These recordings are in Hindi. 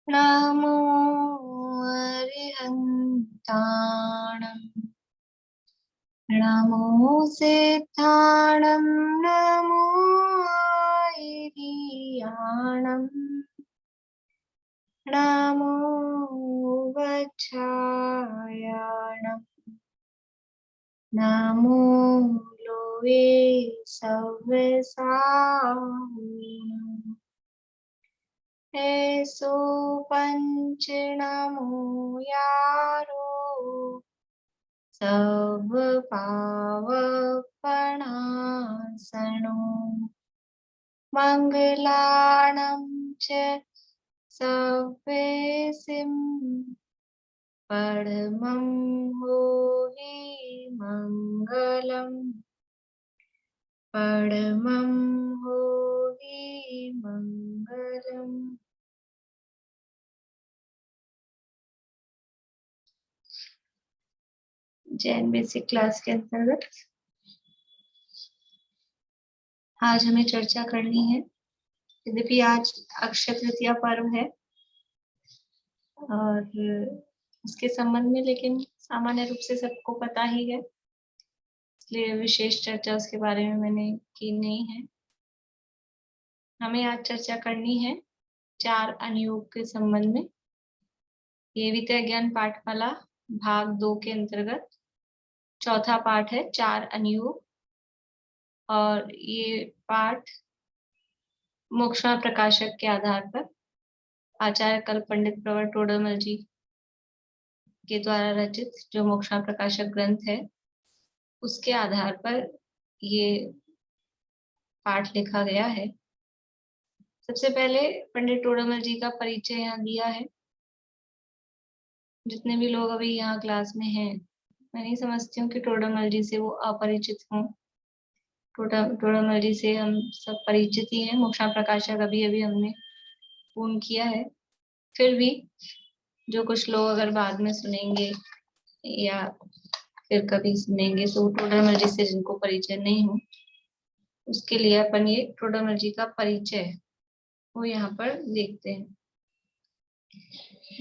नमो अरिहन्ताणं नमो सिद्धाणं नमो आयर्याणं नमो वच्छायाणं नमो लोये सव्यसायिनम् ऐसो पंच नमो यारो सब पावपणासनो मंगलाणं च सव्येसिं परमं गुहि मंगलम् परमं गुहि मंगलम्। जैन बेसिक क्लास के अंतर्गत आज हमें चर्चा करनी है। यद्यपि आज अक्षय तृतीया पर्व है और उसके संबंध में लेकिन सामान्य रूप से सबको पता ही है, इसलिए विशेष चर्चा उसके बारे में मैंने की नहीं है। हमें आज चर्चा करनी है 4 अनुयोग के संबंध में। ये वित्तीय ज्ञान पाठमाला भाग 2 के अंतर्गत चौथा पाठ है 4 अनुयोग, और ये पाठ मोक्षमा प्रकाशक के आधार पर आचार्य कल्प पंडित प्रवर टोडरमल जी के द्वारा रचित जो मोक्षमा प्रकाशक ग्रंथ है उसके आधार पर ये पाठ लिखा गया है। सबसे पहले पंडित टोडरमल जी का परिचय यहाँ दिया है। जितने भी लोग अभी यहाँ क्लास में हैं, मैं नहीं समझती हूँ कि टोडरमल जी से वो अपरिचित हों। टोडरमल जी से हम सब परिचित ही हैं। मोक्षमा प्रकाशक अभी अभी हमने पूर्ण किया है। फिर भी जो कुछ लोग अगर बाद में सुनेंगे या फिर कभी सुनेंगे तो टोडरमल जी से जिनको परिचय नहीं हो उसके लिए अपन ये टोडरमल जी का परिचय वो यहाँ पर देखते हैं।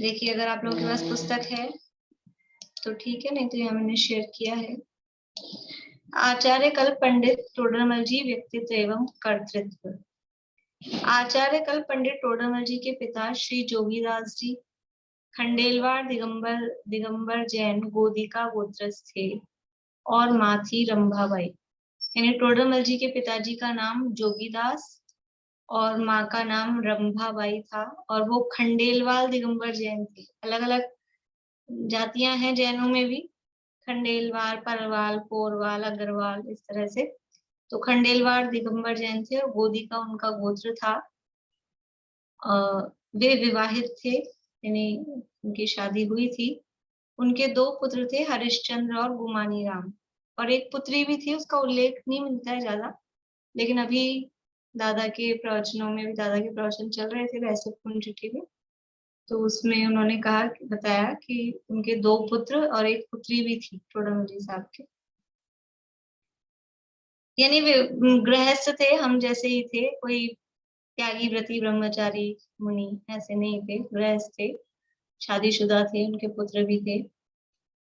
देखिए, अगर आप लोगों के पास पुस्तक है तो ठीक है, नहीं तो यहाँ मैंने शेयर किया है। आचार्य कल्प पंडित टोडरमल जी व्यक्तित्व एवं कर्तृत्व। आचार्य कल्प पंडित टोडरमल जी के पिता श्री जोगीदास जी खंडेलवाड़ दिगंबर जैन गोदिका गोत्रस्थ थे और माँ थी रंभाबाई। यानी टोडरमल जी के पिताजी का नाम जोगीदास और माँ का नाम रंभाबाई था, और वो खंडेलवाल दिगंबर जैन थे। अलग अलग जातियां हैं जैनों में भी, खंडेलवाल, परवाल, पोरवाल, अग्रवाल, इस तरह से। तो खंडेलवाल दिगंबर जैन थे और गोदिका उनका गोत्र था। वे विवाहित थे, यानी उनकी शादी हुई थी। उनके 2 पुत्र थे, हरिश्चंद्र और गुमानी राम, और एक पुत्री भी थी, उसका उल्लेख नहीं मिलता है ज्यादा। लेकिन अभी दादा के प्रवचनों में भी, दादा के प्रवचन चल रहे थे वैसे पूर्ण चिट्ठी में, तो उसमें उन्होंने कहा, बताया कि उनके 2 पुत्र और एक पुत्री भी थी टोडरमल जी साहब के। यानी वे गृहस्थ थे, हम जैसे ही थे, कोई त्यागी व्रती ब्रह्मचारी मुनि ऐसे नहीं थे, गृहस्थ थे, शादीशुदा थे, उनके पुत्र भी थे।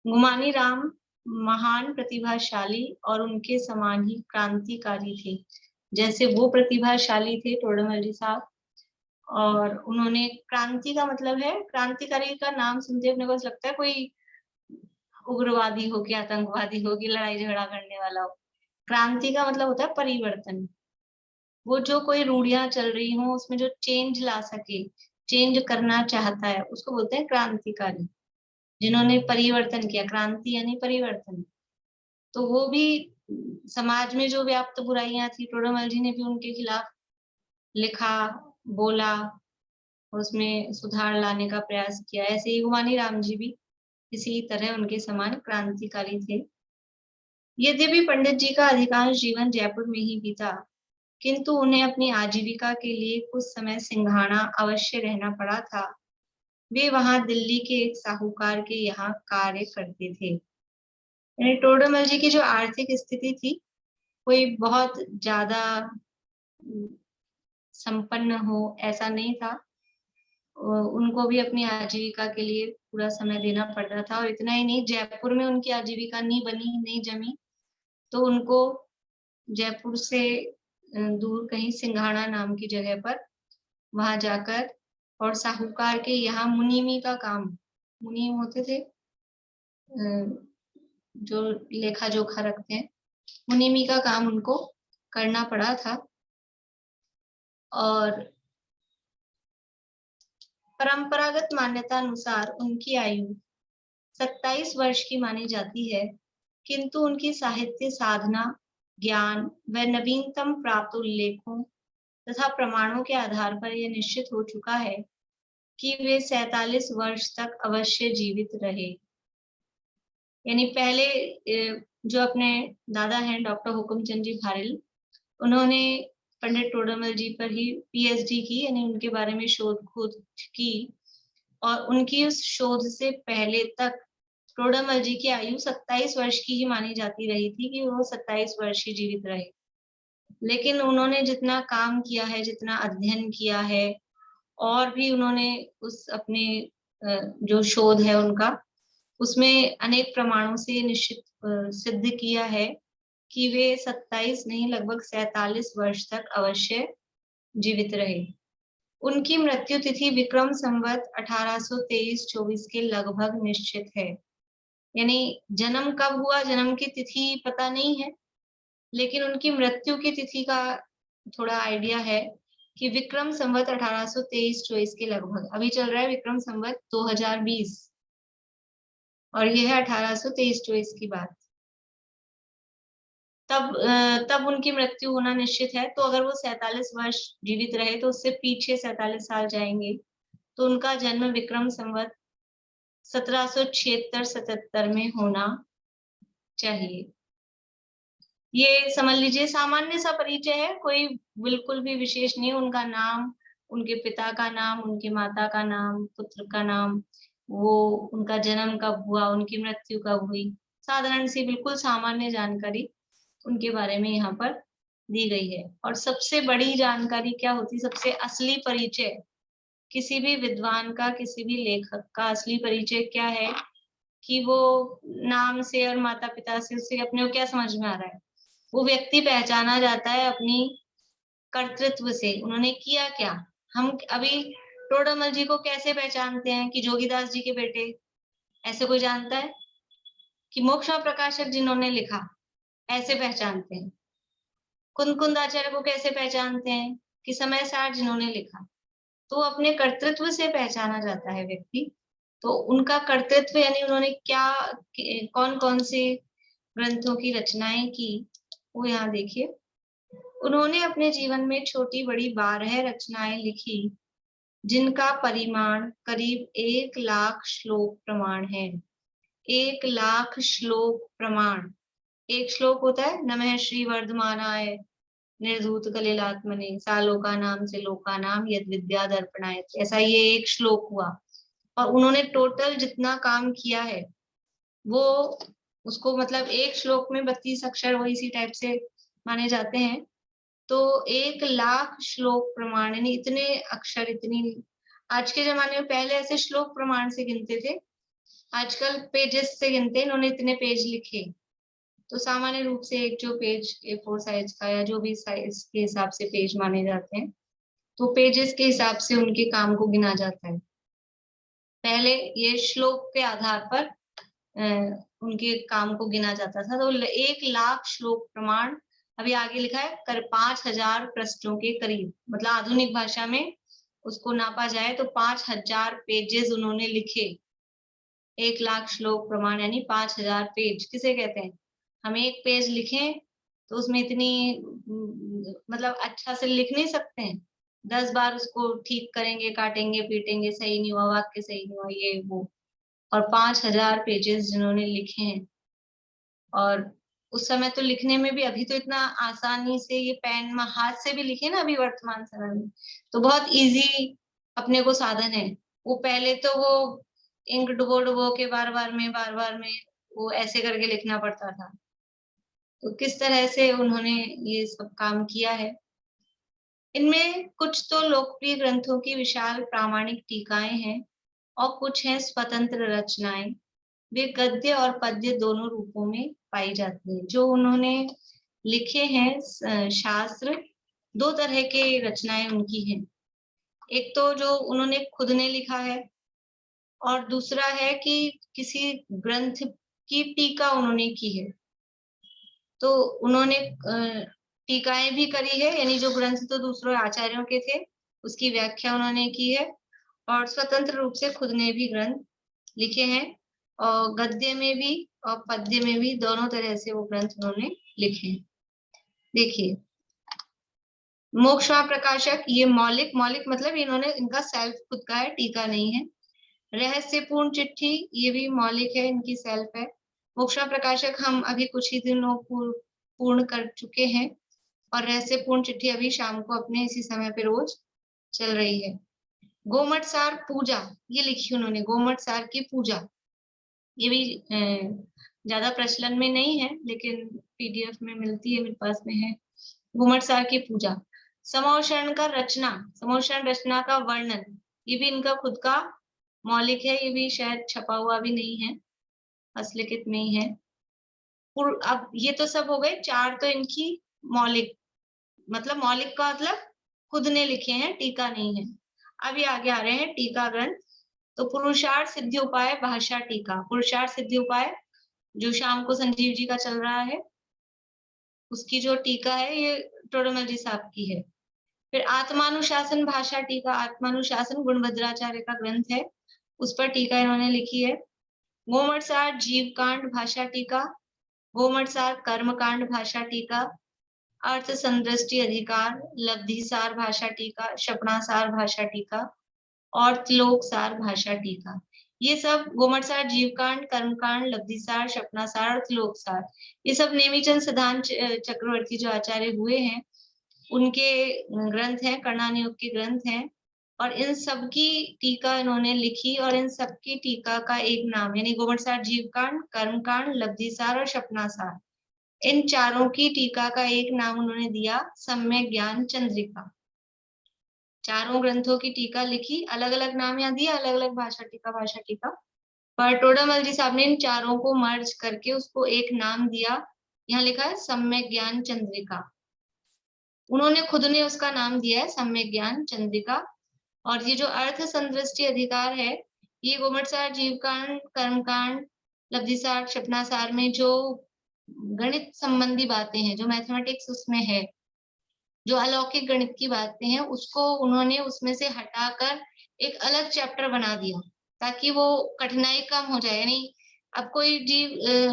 गुमानी राम महान प्रतिभाशाली और उनके समान ही क्रांतिकारी थे। जैसे वो प्रतिभाशाली थे टोडरमल जी साहब, और उन्होंने क्रांति का मतलब है, क्रांतिकारी का नाम सुनते अपने को लगता है कोई उग्रवादी हो, कि आतंकवादी हो, कि लड़ाई झगड़ा करने वाला हो। क्रांति का मतलब होता है परिवर्तन। वो जो कोई रूढ़ियां चल रही हो उसमें जो चेंज ला सके, चेंज करना चाहता है, उसको बोलते हैं क्रांतिकारी। जिन्होंने परिवर्तन किया, क्रांति यानी परिवर्तन। तो वो भी समाज में जो व्याप्त बुराइयां थी, टोडरमल जी ने भी उनके खिलाफ लिखा, बोला, उसमें सुधार लाने का प्रयास किया। ऐसे ही गुमानी राम जी भी इसी तरह उनके समान क्रांतिकारी थे। यद्यपि पंडित जी का अधिकांश जीवन जयपुर में ही बीता, किंतु उन्हें अपनी आजीविका के लिए कुछ समय सिंघाड़ा अवश्य रहना पड़ा था। वे वहां दिल्ली के एक साहूकार के यहाँ कार्य करते थे। यानी टोडरमल जी की जो आर्थिक स्थिति थी, कोई बहुत ज्यादा संपन्न हो ऐसा नहीं था। उनको भी अपनी आजीविका के लिए पूरा समय देना पड़ता था और इतना ही नहीं, जयपुर में उनकी आजीविका नहीं बनी, नहीं जमी, तो उनको जयपुर से दूर कहीं सिंघाड़ा नाम की जगह पर वहां जाकर और साहूकार के यहाँ मुनीमी का काम, मुनीम होते थे जो लेखा जोखा रखते हैं, मुनीमी का काम उनको करना पड़ा था। और परंपरागत मान्यता अनुसार उनकी आयु 27 वर्ष की मानी जाती है, किंतु उनकी साहित्य साधना, ज्ञान व नवीनतम प्राप्त उल्लेखों तथा प्रमाणों के आधार पर यह निश्चित हो चुका है कि वे 47 वर्ष तक अवश्य जीवित रहे। यानी पहले जो अपने दादा हैं डॉक्टर हुकुमचंद जी भारिल, उन्होंने पंडित टोडरमल जी पर ही पीएचडी की, यानी उनके बारे में शोध खोज की, और उनकी उस शोध से पहले तक टोडरमल जी की आयु 27 वर्ष की ही मानी जाती रही थी कि वो 27 वर्ष ही जीवित रहे। लेकिन उन्होंने जितना काम किया है, जितना अध्ययन किया है, और भी उन्होंने उस अपने जो शोध है उनका, उसमें अनेक प्रमाणों से निश्चित सिद्ध किया है कि वे 27 नहीं लगभग 47 वर्ष तक अवश्य जीवित रहे। उनकी मृत्यु तिथि विक्रम संवत 1823-24 के लगभग निश्चित है। यानी जन्म कब हुआ, जन्म की तिथि पता नहीं है, लेकिन उनकी मृत्यु की तिथि का थोड़ा आइडिया है कि विक्रम संवत 1823-24 के लगभग। अभी चल रहा है विक्रम संवत 2020 और यह है 1823-24 की बात। तब उनकी मृत्यु होना निश्चित है। तो अगर वो 47 वर्ष जीवित रहे तो उससे पीछे 47 साल जाएंगे, तो उनका जन्म विक्रम संवत 1776-77 में होना चाहिए। ये समझ लीजिए सामान्य सा परिचय है, कोई बिल्कुल भी विशेष नहीं। उनका नाम, उनके पिता का नाम, उनकी माता का नाम, पुत्र का नाम, वो उनका जन्म कब हुआ, उनकी मृत्यु कब हुई, साधारण सी बिल्कुल सामान्य जानकारी उनके बारे में यहाँ पर दी गई है। और सबसे बड़ी जानकारी क्या होती, सबसे असली परिचय किसी भी विद्वान का, किसी भी लेखक का असली परिचय क्या है कि वो नाम से और माता पिता से उससे अपने को क्या समझ में आ रहा है। वो व्यक्ति पहचाना जाता है अपनी कर्तृत्व से, उन्होंने किया क्या। हम अभी टोडरमल जी को कैसे पहचानते हैं कि जोगीदास जी के बेटे, ऐसे कोई जानता है? कि मोक्ष प्रकाशक जिन्होंने लिखा, ऐसे पहचानते हैं। कुंदकुंदाचार्य को कैसे पहचानते हैं? कि समय सार जिन्होंने लिखा। तो अपने कर्तृत्व से पहचाना जाता है व्यक्ति। तो उनका कर्तृत्व यानी उन्होंने क्या, कौन कौन से ग्रंथों की रचनाएं की, वो यहाँ देखिए। उन्होंने अपने जीवन में छोटी बड़ी 12 रचनाएं लिखी, जिनका परिमाण करीब 1 लाख श्लोक प्रमाण है। 1 लाख श्लोक प्रमाण। एक श्लोक होता है नमः श्री वर्धमानाय निर्धूत कलिलात्मने सालोका नाम से लोका नाम यद विद्या दर्पणाय, ऐसा ये एक श्लोक हुआ। और उन्होंने टोटल जितना काम किया है वो उसको मतलब एक श्लोक में 32 अक्षर वो इसी टाइप से माने जाते हैं। तो 1 लाख श्लोक प्रमाण यानी इतने अक्षर, इतनी, आज के जमाने में पहले ऐसे श्लोक प्रमाण से गिनते थे, आजकल पेजेस से गिनते हैं। इन्होंने इतने पेज लिखे। तो सामान्य रूप से एक जो पेज A4 साइज का या जो भी साइज के हिसाब से पेज माने जाते हैं, तो पेजेस के हिसाब से उनके काम को गिना जाता है। पहले ये श्लोक के आधार पर उनके काम को गिना जाता था। तो 1 लाख श्लोक प्रमाण, अभी आगे लिखा है कर 5000 पृष्ठों के करीब, मतलब आधुनिक भाषा में उसको नापा जाए तो 5000 पेजेस उन्होंने लिखे। 1 लाख श्लोक प्रमाण यानी 5000 पेज किसे कहते हैं? हम एक पेज लिखें तो उसमें इतनी मतलब अच्छा से लिख नहीं सकते हैं, 10 बार उसको ठीक करेंगे, काटेंगे पीटेंगे, सही नहीं हुआ, वाक्य सही नहीं हुआ, ये वो। और 5000 पेजेस जिन्होंने लिखे हैं। और उस समय तो लिखने में भी, अभी तो इतना आसानी से ये पेन में हाथ से भी लिखे ना अभी वर्तमान समय में, तो बहुत इजी अपने को साधन है। वो पहले तो वो इंक डुबो के बार बार में वो ऐसे करके लिखना पड़ता था। तो किस तरह से उन्होंने ये सब काम किया है। इनमें कुछ तो लोकप्रिय ग्रंथों की विशाल प्रामाणिक टीकाएं हैं और कुछ हैं स्वतंत्र रचनाएं। वे गद्य और पद्य दोनों रूपों में पाई जाती है। जो उन्होंने लिखे हैं शास्त्र, दो तरह के रचनाएं उनकी हैं। एक तो जो उन्होंने खुद ने लिखा है और दूसरा है कि किसी ग्रंथ की टीका उन्होंने की है। तो उन्होंने टीकाएं भी करी है, यानी जो ग्रंथ तो दूसरे आचार्यों के थे उसकी व्याख्या उन्होंने की है, और स्वतंत्र रूप से खुद ने भी ग्रंथ लिखे हैं, और गद्य में भी और पद्य में भी दोनों तरह से वो ग्रंथ उन्होंने लिखे हैं। देखिए, मोक्षमार्ग प्रकाशक, ये मौलिक मतलब इन्होंने, इनका सेल्फ खुद का है, टीका नहीं है। रहस्यपूर्ण चिट्ठी, ये भी मौलिक है, इनकी सेल्फ है। मोक्षमार्ग प्रकाशक हम अभी कुछ ही दिनों पूर्ण कर चुके हैं, और रहस्यपूर्ण चिट्ठी अभी शाम को अपने इसी समय पे रोज चल रही है। गोमट सार पूजा, ये लिखी उन्होंने, गोमट सार की पूजा, ये भी ज्यादा प्रचलन में नहीं है लेकिन पीडीएफ में मिलती है, मेरे पास में है। घुमट सार की पूजा। समोषण का रचना, समोषण रचना का वर्णन, ये भी इनका खुद का मौलिक है, ये भी शायद छपा हुआ भी नहीं है, हस्तलिखित में ही है। अब ये तो सब हो गए चार, तो इनकी मौलिक, मतलब मौलिक का मतलब खुद ने लिखे हैं, टीका नहीं है। अभी आगे आ रहे हैं टीका ग्रंथ। तो पुरुषार्थ सिद्धि उपाय भाषा टीका, पुरुषार्थ सिद्धि उपाय जो शाम को संजीव जी का चल रहा है, उसकी जो टीका है ये टोडरमल जी साहब की है। फिर आत्मानुशासन भाषा टीका, आत्मानुशासन गुणभद्राचार्य का ग्रंथ है, उस पर टीका इन्होंने लिखी है। गोमटसार जीवकांड भाषा टीका, गोमटसार कर्मकांड भाषा टीका, अर्थ संदृष्टि अधिकार, लब्धिसार भाषा टीका, क्षपणासार भाषा टीका और त्रिलोकसार भाषा टीका। ये सब गोमटसार, जीवकांड, कर्मकांड, लब्धिसार, क्षपणासार और त्रिलोकसार, ये सब नेमीचंद सिद्धांत चक्रवर्ती जो आचार्य हुए हैं उनके ग्रंथ हैं, कर्णान योग के ग्रंथ हैं, और इन सब की टीका इन्होंने लिखी, और इन सब की टीका का एक नाम, यानी गोमटसार, जीवकांड, कर्मकांड, लब्धिसार और क्षपणासार, इन चारों की टीका का एक नाम उन्होंने दिया सम्यक ज्ञान चंद्रिका। चारों ग्रंथों की टीका लिखी, अलग अलग नाम यहाँ दिया, अलग अलग भाषा टीका, पर टोडरमल जी साहब ने इन चारों को मर्ज करके उसको एक नाम दिया, यहाँ लिखा है सम्यक ज्ञान चंद्रिका। उन्होंने खुद ने उसका नाम दिया है सम्यक ज्ञान चंद्रिका। और ये जो अर्थ संदृष्टि अधिकार है, ये गोमटसार, जीवकांड, कर्मकांड, लब्धिसार, क्षपणासार में जो गणित संबंधी बातें हैं, जो मैथमेटिक्स उसमें है, जो अलौकिक गणित की बातें हैं, उसको उन्होंने उसमें से हटाकर एक अलग चैप्टर बना दिया ताकि वो कठिनाई कम हो जाए। यानी अब कोई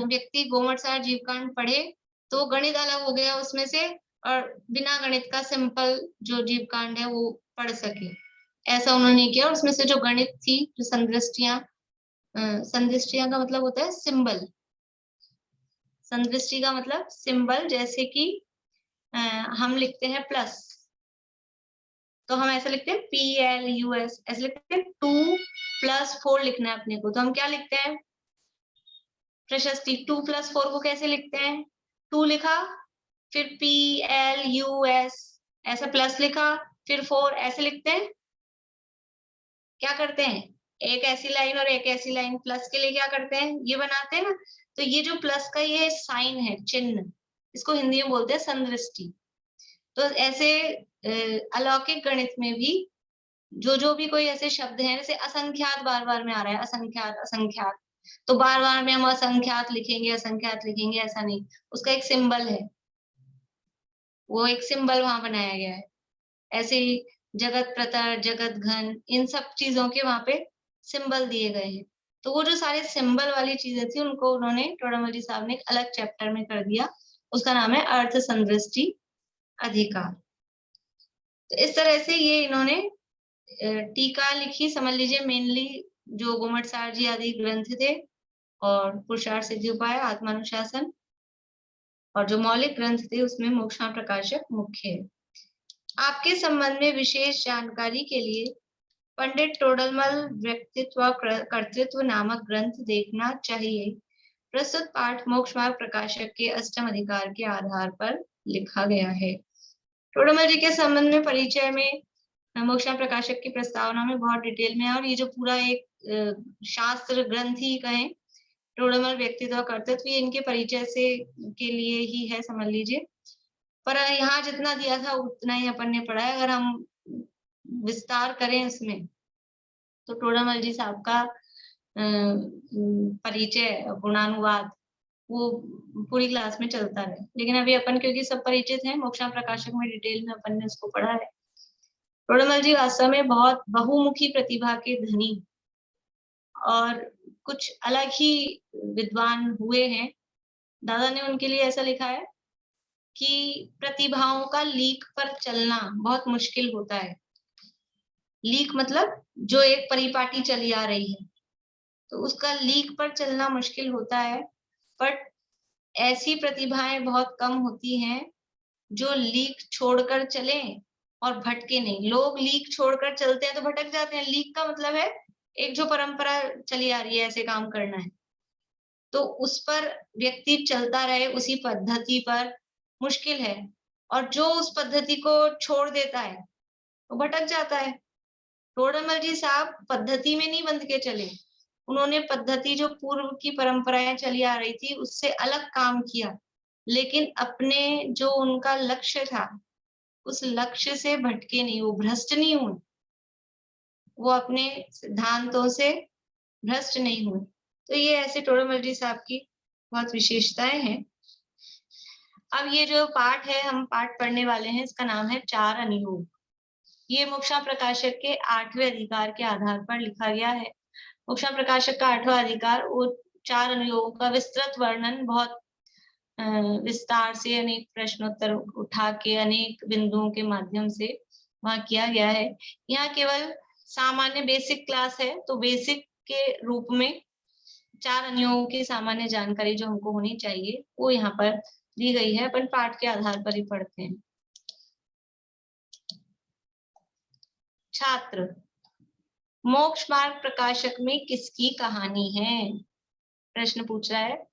व्यक्ति गोमटसार, जीवकांड पढ़े तो गणित अलग हो गया उसमें से, और बिना गणित का सिंपल जो जीवकांड है वो पढ़ सके, ऐसा उन्होंने किया। और उसमें से जो गणित थी, जो संदृष्टियां, संदृष्टियां का मतलब होता है सिंबल, संदृष्टि का मतलब सिंबल, जैसे कि हम लिखते हैं प्लस, तो हम ऐसा लिखते हैं PLUS, ऐसे लिखते हैं 2+4 लिखना है अपने को, तो हम क्या लिखते हैं प्रशस्ति, 2+4 को कैसे लिखते हैं, 2 लिखा, फिर PLUS, ऐसा प्लस लिखा, फिर 4 ऐसे लिखते हैं। क्या करते हैं, एक ऐसी लाइन और एक ऐसी लाइन, प्लस के लिए क्या करते हैं, ये बनाते हैं ना। तो ये जो प्लस का ये साइन है, चिन्ह, इसको हिंदी में बोलते हैं संदृष्टि। तो ऐसे अलौकिक गणित में भी जो भी कोई ऐसे शब्द हैं, जैसे असंख्यात बार बार में आ रहा है, असंख्यात असंख्यात, तो बार बार में हम असंख्यात लिखेंगे, असंख्यात लिखेंगे, ऐसा नहीं, उसका एक सिंबल है, वो एक सिंबल वहां बनाया गया है। ऐसे ही जगत प्रतर, जगत घन, इन सब चीजों के वहां पे सिंबल दिए गए हैं। तो वो जो सारे सिंबल वाली चीजें थी उनको उन्होंने टोडरमल जी साहब ने एक अलग चैप्टर में कर दिया, उसका नाम है अर्थ संदृष्टि अधिकार। तो इस तरह से ये इन्होंने टीका लिखी, समझ लीजिए मेनली जो गोमटसार जी आदि ग्रंथ थे, और पुरुषार्थ सिद्धि उपाय, आत्मानुशासन, और जो मौलिक ग्रंथ थे उसमें मोक्षमार्ग प्रकाशक मुख्य है। आपके संबंध में विशेष जानकारी के लिए पंडित टोडरमल व्यक्तित्व कर्तृत्व नामक ग्रंथ देखना चाहिए। प्रस्तुत पाठ मोक्षमार्ग प्रकाशक के अष्टम अधिकार के आधार पर लिखा गया है। टोडरमल जी के संबंध में परिचय में मोक्षांग प्रकाशक की प्रस्तावना में बहुत डिटेल में है, और ये जो पूरा एक शास्त्र ग्रंथ ही कहें, टोडरमल व्यक्तित्व कर्तृत्व, ये इनके परिचय से के लिए ही है, समझ लीजिए। पर यहाँ जितना दिया था उतना ही अपन ने पढ़ा है। अगर हम विस्तार करें इसमें, तो टोडरमल जी साहब का परिचय, गुणानुवाद, वो पूरी क्लास में चलता रहे। लेकिन अभी अपन क्योंकि सब परिचित हैं, मोक्षांग प्रकाशक में डिटेल में अपन ने उसको पढ़ा है। टोडरमल जी वास्तव में बहुत बहुमुखी प्रतिभा के धनी और कुछ अलग ही विद्वान हुए हैं। दादा ने उनके लिए ऐसा लिखा है कि प्रतिभाओं का लीक पर चलना बहुत मुश्किल होता है। लीक मतलब जो एक परिपाटी चली आ रही है, तो उसका लीक पर चलना मुश्किल होता है। बट ऐसी प्रतिभाएं बहुत कम होती हैं जो लीक छोड़कर चलें और भटके नहीं। लोग लीक छोड़कर चलते हैं तो भटक जाते हैं। लीक का मतलब है एक जो परंपरा चली आ रही है, ऐसे काम करना है, तो उस पर व्यक्ति चलता रहे, उसी पद्धति पर, मुश्किल है। और जो उस पद्धति को छोड़ देता है वो भटक जाता है। टोडरमल जी साहब पद्धति में नहीं बंध के चले, उन्होंने पद्धति जो पूर्व की परंपराएं चली आ रही थी उससे अलग काम किया, लेकिन अपने जो उनका लक्ष्य था उस लक्ष्य से भटके नहीं, वो भ्रष्ट नहीं हुए, वो अपने सिद्धांतों से भ्रष्ट नहीं हुए। तो ये ऐसे टोडरमल जी साहब की बहुत विशेषताएं हैं। अब ये जो पाठ है, हम पाठ पढ़ने वाले हैं, इसका नाम है चार अनुयोग। ये मोक्षांग प्रकाशक के 8वें अधिकार के आधार पर लिखा गया है। मोक्षांग प्रकाशक का 8वां अधिकार, वो चार अनुयोगों का विस्तृत वर्णन बहुत विस्तार से, अनेक प्रश्नोत्तर उठा के, अनेक बिंदुओं के माध्यम से वहां किया गया है। यहाँ केवल सामान्य बेसिक क्लास है, तो बेसिक के रूप में चार अनुयोगों की सामान्य जानकारी जो हमको होनी चाहिए वो यहाँ पर दी गई है। अपन पाठ के आधार पर ही पढ़ते हैं। छात्र, मोक्ष मार्ग प्रकाशक में किसकी कहानी है? प्रश्न पूछ रहा है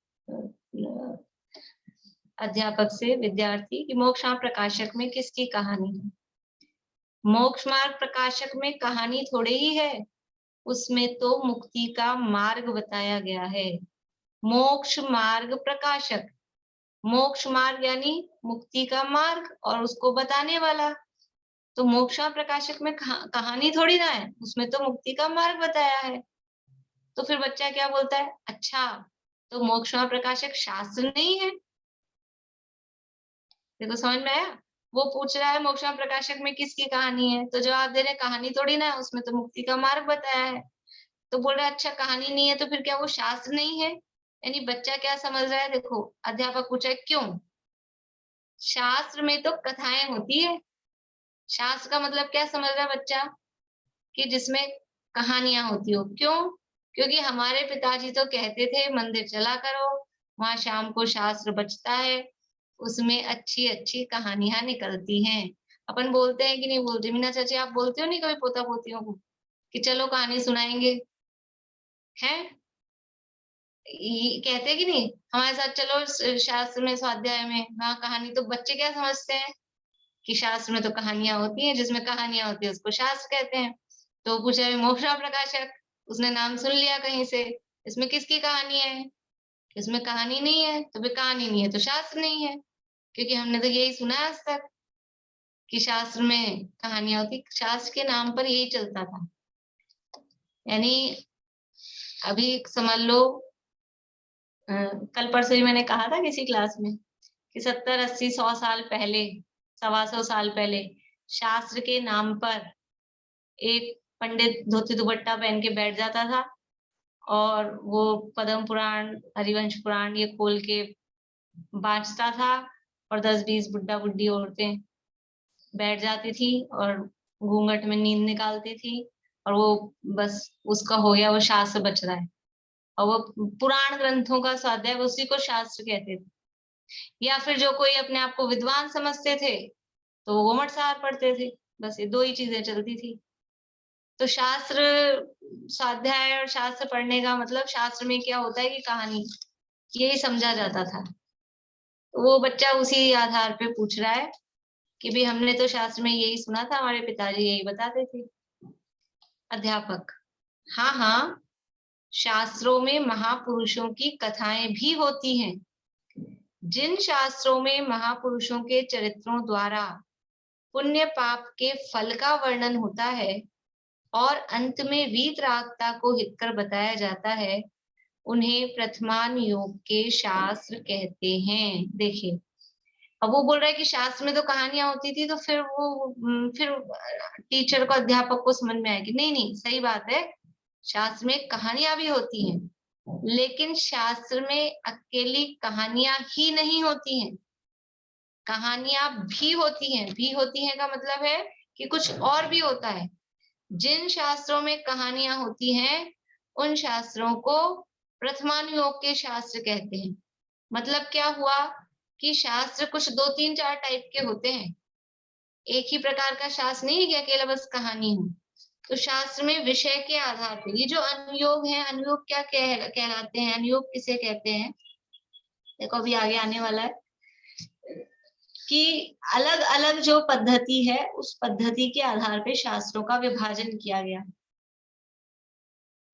अध्यापक से विद्यार्थी कि मोक्ष मार्ग प्रकाशक में किसकी कहानी है? मोक्ष मार्ग प्रकाशक में कहानी थोड़े ही है, उसमें तो मुक्ति का मार्ग बताया गया है। मोक्ष मार्ग प्रकाशक, मोक्ष मार्ग यानी मुक्ति का मार्ग और उसको बताने वाला। तो मोक्ष मार्ग प्रकाशक में कहानी थोड़ी ना है, उसमें तो मुक्ति का मार्ग बताया है। तो फिर बच्चा क्या बोलता है, अच्छा तो मोक्ष मार्ग प्रकाशक शास्त्र नहीं है? देखो समझ में आया? वो पूछ रहा है मोक्ष मार्ग प्रकाशक में किसकी कहानी है, तो जवाब दे रहे कहानी थोड़ी ना है, उसमें तो मुक्ति का मार्ग बताया है। तो बोल रहा है अच्छा कहानी नहीं है तो फिर क्या वो शास्त्र नहीं है? यानी बच्चा क्या समझ रहा है, देखो अध्यापक पूछा है क्यों? शास्त्र में तो कथाएं होती है। शास्त्र का मतलब क्या समझ रहा है बच्चा, कि जिसमें कहानियां होती हो। क्यों? क्योंकि हमारे पिताजी तो कहते थे मंदिर चला करो, वहां शाम को शास्त्र बचता है, उसमें अच्छी अच्छी कहानियां निकलती हैं। अपन बोलते हैं कि नहीं बोलते? मीना चाची आप बोलते हो नहीं कभी पोता पोतियों को कि चलो कहानी सुनाएंगे? हैं? कहते कि नहीं हमारे साथ चलो शास्त्र में, स्वाध्याय में, वहां कहानी। तो बच्चे क्या समझते हैं कि शास्त्र में तो कहानियां होती हैं, जिसमें कहानियां होती है उसको शास्त्र कहते हैं। तो पूछा मोक्ष प्रकाशक, उसने नाम सुन लिया कहीं से, इसमें किसकी कहानी है? इसमें कहानी नहीं है, तो फिर कहानी नहीं है तो शास्त्र नहीं है, क्योंकि हमने तो यही सुना है आज तक कि शास्त्र में कहानियां होती। शास्त्र के नाम पर यही चलता था। यानी अभी समझ लो, कल परसों ही मैंने कहा था किसी क्लास में कि 70, 80, 100 साल पहले, 125 साल पहले शास्त्र के नाम पर एक पंडित धोती दुपट्टा पहन के बैठ जाता था और वो पद्म पुराण, हरिवंश पुराण ये खोल के बांचता था, और 10-20 बुड्ढा बुड्ढी औरतें बैठ जाती थी और घूंघट में नींद निकालती थी, और वो बस उसका हो गया, वो शास्त्र बच रहा है। और वो पुराण ग्रंथों का स्वाध्याय, उसी को शास्त्र कहते थे। या फिर जो कोई अपने आप को विद्वान समझते थे तो वो गोमट सार पढ़ते थे। बस ये दो ही चीजें चलती थी। तो शास्त्र स्वाध्याय और शास्त्र पढ़ने का मतलब शास्त्र में क्या होता है कि कहानी, यही समझा जाता था। तो वो बच्चा उसी आधार पे पूछ रहा है कि भी हमने तो शास्त्र में यही सुना था, हमारे पिताजी यही बताते थे। अध्यापक: हाँ हाँ, शास्त्रों में महापुरुषों की कथाएं भी होती हैं। जिन शास्त्रों में महापुरुषों के चरित्रों द्वारा पुण्य पाप के फल का वर्णन होता है और अंत में वीतरागता को हितकर बताया जाता है, उन्हें प्रथमान योग के शास्त्र कहते हैं। देखिए, अब वो बोल रहा है कि शास्त्र में तो कहानियां होती थी, तो फिर टीचर को, अध्यापक को समझ में आएगी। नहीं नहीं, सही बात है, शास्त्र में कहानियां भी होती हैं, लेकिन शास्त्र में अकेली कहानियां ही नहीं होती हैं, कहानियां भी होती हैं। भी होती हैं का मतलब है कि कुछ और भी होता है। जिन शास्त्रों में कहानियां होती हैं, उन शास्त्रों को प्रथमान योग के शास्त्र कहते हैं। मतलब क्या हुआ कि शास्त्र कुछ 2-3-4 टाइप के होते हैं, एक ही प्रकार का शास्त्र नहीं है कि अकेला बस कहानी हो। तो शास्त्र में विषय के आधार पर ये जो अनुयोग है, अनुयोग क्या कहलाते हैं, अनुयोग किसे कहते हैं, देखो अभी आगे आने वाला है कि अलग अलग जो पद्धति है, उस पद्धति के आधार पे शास्त्रों का विभाजन किया गया।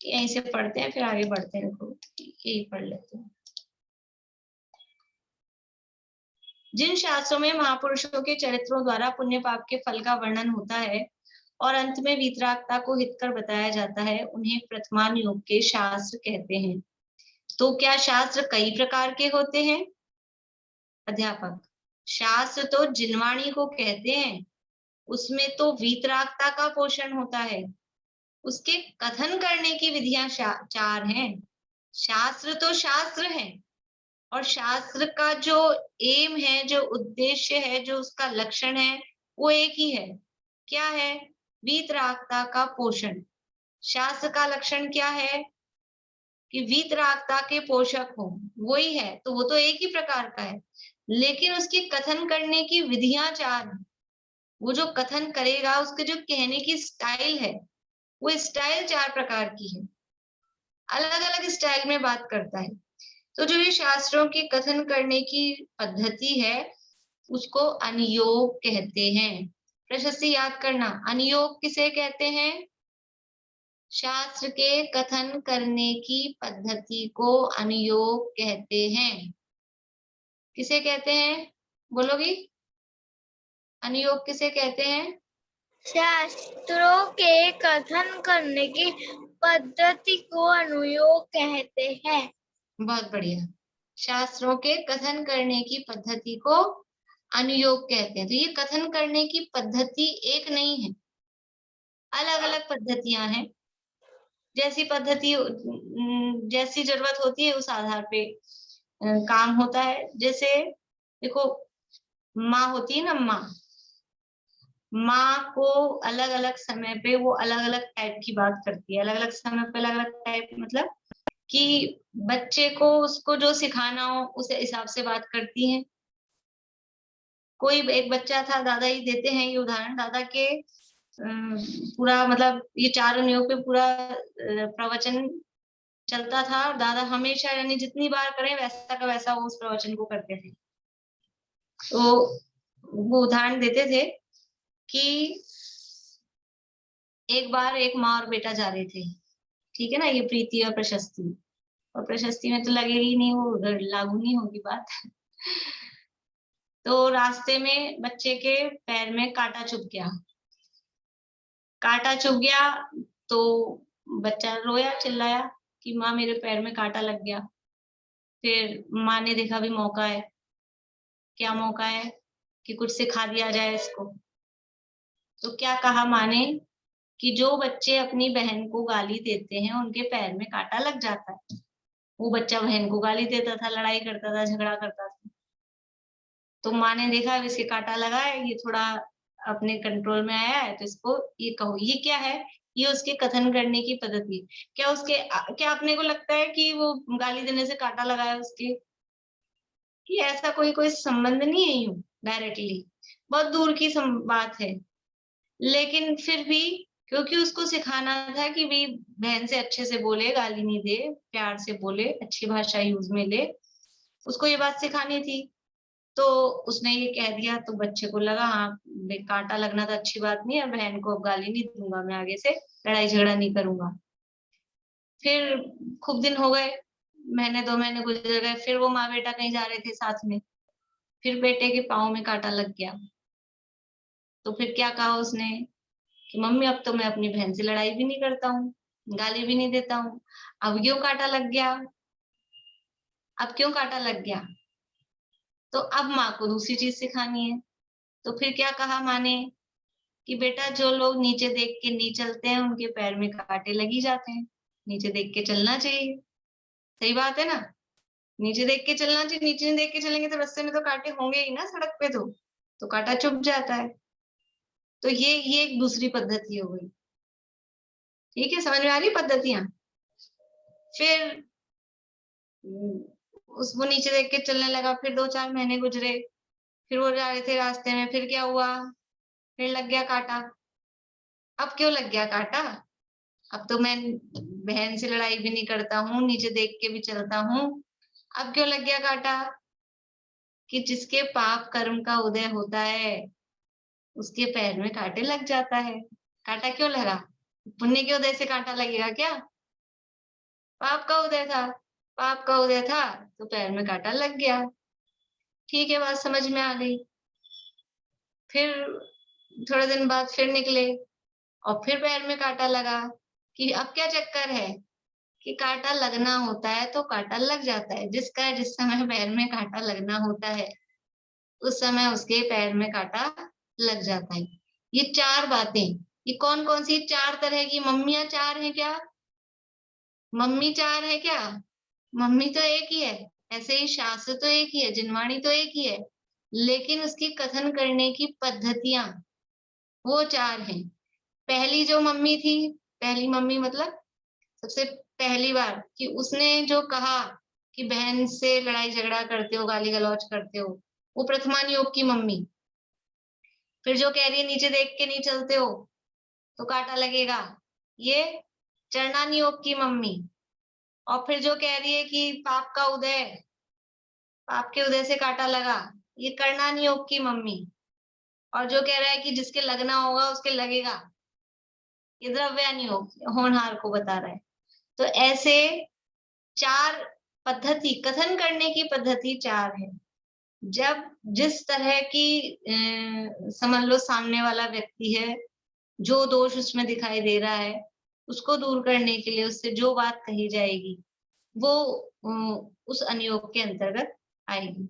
यहीं से पढ़ते हैं, फिर आगे बढ़ते हैं, देखो यही पढ़ लेते हैं। जिन शास्त्रों में महापुरुषों के चरित्रों द्वारा पुण्य पाप के फल का वर्णन होता है और अंत में वीतरागता को हितकर बताया जाता है, उन्हें प्रथमान योग के शास्त्र कहते हैं। तो क्या शास्त्र कई प्रकार के होते हैं? अध्यापक: शास्त्र तो जिनवाणी को कहते हैं, उसमें तो वीतरागता का पोषण होता है, उसके कथन करने की विधियां 4 हैं। शास्त्र तो शास्त्र है, और शास्त्र का जो एम है, जो उद्देश्य है, जो उसका लक्षण है, वो एक ही है। क्या है? वीतरागता का पोषण। शास्त्र का लक्षण क्या है? कि वीतरागता के पोषक हो, वही है, तो वो तो एक ही प्रकार का है, लेकिन उसकी कथन करने की विधियां 4 हैं। वो जो कथन करेगा, उसके जो कहने की स्टाइल है, वो स्टाइल 4 प्रकार की है, अलग अलग स्टाइल में बात करता है। तो जो ये शास्त्रों के कथन करने की पद्धति है, उसको अनुयोग कहते हैं। प्रशस्ति याद करना, अनुयोग किसे कहते हैं? शास्त्र के कथन करने की पद्धति को अनुयोग कहते हैं। किसे कहते हैं, बोलोगी? अनुयोग किसे कहते हैं? शास्त्रों के कथन करने की पद्धति को अनुयोग कहते हैं। बहुत बढ़िया। शास्त्रों के कथन करने की पद्धति को अनुयोग कहते हैं। तो ये कथन करने की पद्धति एक नहीं है, अलग अलग पद्धतियां हैं। जैसी पद्धति, जैसी जरूरत होती है, उस आधार पे काम होता है। जैसे देखो, माँ होती है ना, माँ को अलग अलग समय पे वो अलग अलग टाइप की बात करती है। अलग अलग समय पे अलग अलग टाइप, मतलब कि बच्चे को उसको जो सिखाना हो उस हिसाब से बात करती है। कोई एक बच्चा था, दादा ही देते हैं ये उदाहरण, दादा के पूरा मतलब ये 4 अनुयोग पे पूरा प्रवचन चलता था, और दादा हमेशा, यानी जितनी बार करें वैसा का वैसा वो उस प्रवचन को करते थे। तो वो उदाहरण देते थे कि एक बार एक माँ और बेटा जा रहे थे, ठीक है ना, ये प्रीति और प्रशस्ति, और प्रशस्ति में तो लगेगी नहीं, वो उधर लागू नहीं होगी बात। तो रास्ते में बच्चे के पैर में कांटा चुभ गया। कांटा चुभ गया तो बच्चा रोया, चिल्लाया कि माँ मेरे पैर में कांटा लग गया। फिर माँ ने देखा भी मौका है, क्या मौका है कि कुछ सिखा दिया जाए इसको। तो क्या कहा माँ ने कि जो बच्चे अपनी बहन को गाली देते हैं, उनके पैर में कांटा लग जाता है। वो बच्चा बहन को गाली देता था, लड़ाई करता था, झगड़ा करता था। तो माँ ने देखा इसके कांटा लगा है, ये थोड़ा अपने कंट्रोल में आया है, तो इसको ये कहो। ये क्या है? ये उसके कथन करने की पद्धति है। क्या अपने को लगता है कि वो गाली देने से कांटा लगा है उसके? कि ऐसा कोई संबंध नहीं है यूं डायरेक्टली, बहुत दूर की बात है। लेकिन फिर भी, क्योंकि उसको सिखाना था कि भी बहन से अच्छे से बोले, गाली नहीं दे, प्यार से बोले, अच्छी भाषा यूज में ले, उसको ये बात सिखानी थी। तो उसने ये कह दिया तो बच्चे को लगा हाँ कांटा लगना तो अच्छी बात नहीं है, बहन को अब गाली नहीं दूंगा, मैं आगे से लड़ाई झगड़ा नहीं करूंगा। फिर खूब दिन हो गए, महीने 2 महीने गुजर गए, फिर वो माँ बेटा कहीं जा रहे थे साथ में, फिर बेटे के पाँव में कांटा लग गया। तो फिर क्या कहा उसने कि मम्मी अब तो मैं अपनी बहन से लड़ाई भी नहीं करता हूँ, गाली भी नहीं देता हूँ, अब क्यों कांटा लग गया, अब क्यों कांटा लग गया। तो अब माँ को दूसरी चीज सिखानी है। तो फिर क्या कहा माँ ने कि बेटा जो लोग नीचे देख के नहीं चलते हैं उनके पैर में कांटे लगी जाते हैं, नीचे देख के चलना चाहिए। सही बात है ना, नीचे देख के चलना चाहिए, नीचे नहीं देख के चलेंगे तो रास्ते में तो कांटे होंगे ही ना, सड़क पे तो कांटा चुभ जाता है। तो ये एक दूसरी पद्धति हो गई। ठीक है, समझ में आ रही पद्धतियां। फिर उस वो नीचे देख के चलने लगा, फिर 2-4 महीने गुजरे, फिर वो जा रहे थे रास्ते में, फिर क्या हुआ, फिर लग गया कांटा। अब क्यों लग गया कांटा, अब तो मैं बहन से लड़ाई भी नहीं करता हूँ, नीचे देख के भी चलता हूँ, अब क्यों लग गया कांटा कि जिसके पाप कर्म का उदय होता है उसके पैर में कांटे लग जाता है। कांटा क्यों लगा, पुण्य के उदय से कांटा लगेगा क्या, पाप का उदय था, पाप का उदय था तो पैर में कांटा लग गया। ठीक है, बात समझ में आ गई। फिर थोड़े दिन बाद फिर निकले और फिर पैर में कांटा लगा कि अब क्या चक्कर है कि कांटा लगना होता है तो कांटा लग जाता है, जिस समय पैर में कांटा लगना होता है उस समय उसके पैर में कांटा लग जाता है। ये 4 बातें, ये कौन कौन सी 4 तरह की मम्मियां 4 हैं क्या, मम्मी 4 है क्या, मम्मी तो एक ही है। ऐसे ही शास्त्र तो एक ही है, जिनवाणी तो एक ही है, लेकिन उसकी कथन करने की पद्धतियां वो 4 हैं। पहली जो मम्मी थी, पहली मम्मी मतलब सबसे पहली बार कि उसने जो कहा कि बहन से लड़ाई झगड़ा करते हो, गाली गलौज करते हो, वो प्रथमान योग की मम्मी। फिर जो कह रही है नीचे देख के नहीं चलते हो तो कांटा लगेगा, ये चरणान योग की मम्मी। और फिर जो कह रही है कि पाप का उदय, पाप के उदय से कांटा लगा, ये कर्णान योग की मम्मी। और जो कह रहा है कि जिसके लगना होगा उसके लगेगा, ये द्रव्यान योग होनहार को बता रहा है। तो ऐसे 4 पद्धति, कथन करने की पद्धति 4 है। जब जिस तरह की समझ लो सामने वाला व्यक्ति है, जो दोष उसमें दिखाई दे रहा है उसको दूर करने के लिए उससे जो बात कही जाएगी वो उस अनुयोग के अंतर्गत आएगी।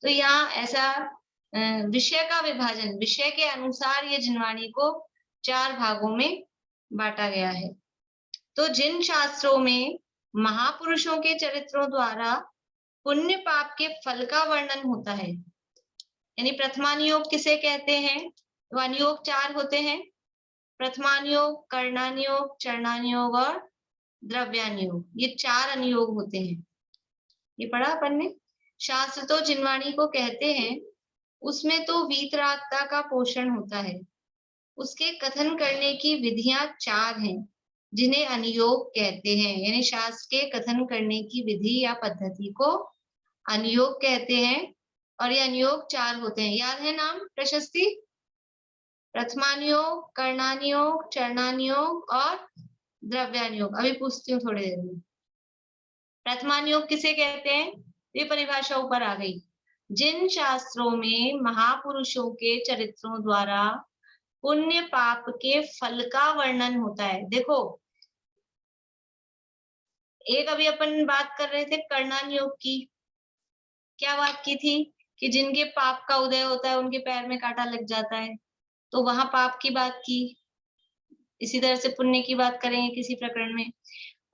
तो यहाँ ऐसा विषय का विभाजन, विषय के अनुसार ये जिनवाणी को 4 भागों में बांटा गया है। तो जिन शास्त्रों में महापुरुषों के चरित्रों द्वारा पुण्य पाप के फल का वर्णन होता है, यानी प्रथमानुयोग किसे कहते हैं, तो अनुयोग 4 होते हैं, प्रथमानुयोग, कर्णानुयोग, चरणानुयोग और द्रव्यानुयोग, ये 4 अनुयोग होते हैं। ये पढ़ा अपन ने। शास्त्र तो जिनवाणी को कहते हैं, उसमें तो वीतरागता का पोषण होता है, उसके कथन करने की विधियां 4 हैं जिन्हें अनुयोग कहते हैं, यानी शास्त्र के कथन करने की विधि या पद्धति को अनुयोग कहते हैं। और ये अनुयोग 4 होते हैं, याद है नाम प्रशस्ति, प्रथमानुयोग, कर्णानुयोग, चरणानुयोग और द्रव्यानुयोग। अभी पूछती हूँ थोड़ी देर में। प्रथमानुयोग किसे कहते हैं, ये परिभाषा ऊपर आ गई। जिन शास्त्रों में महापुरुषों के चरित्रों द्वारा पुण्य पाप के फल का वर्णन होता है। देखो, एक अभी अपन बात कर रहे थे कर्णान योग की, क्या बात की थी कि जिनके पाप का उदय होता है उनके पैर में कांटा लग जाता है, तो वहां पाप की बात की। इसी तरह से पुण्य की बात करेंगे किसी प्रकरण में,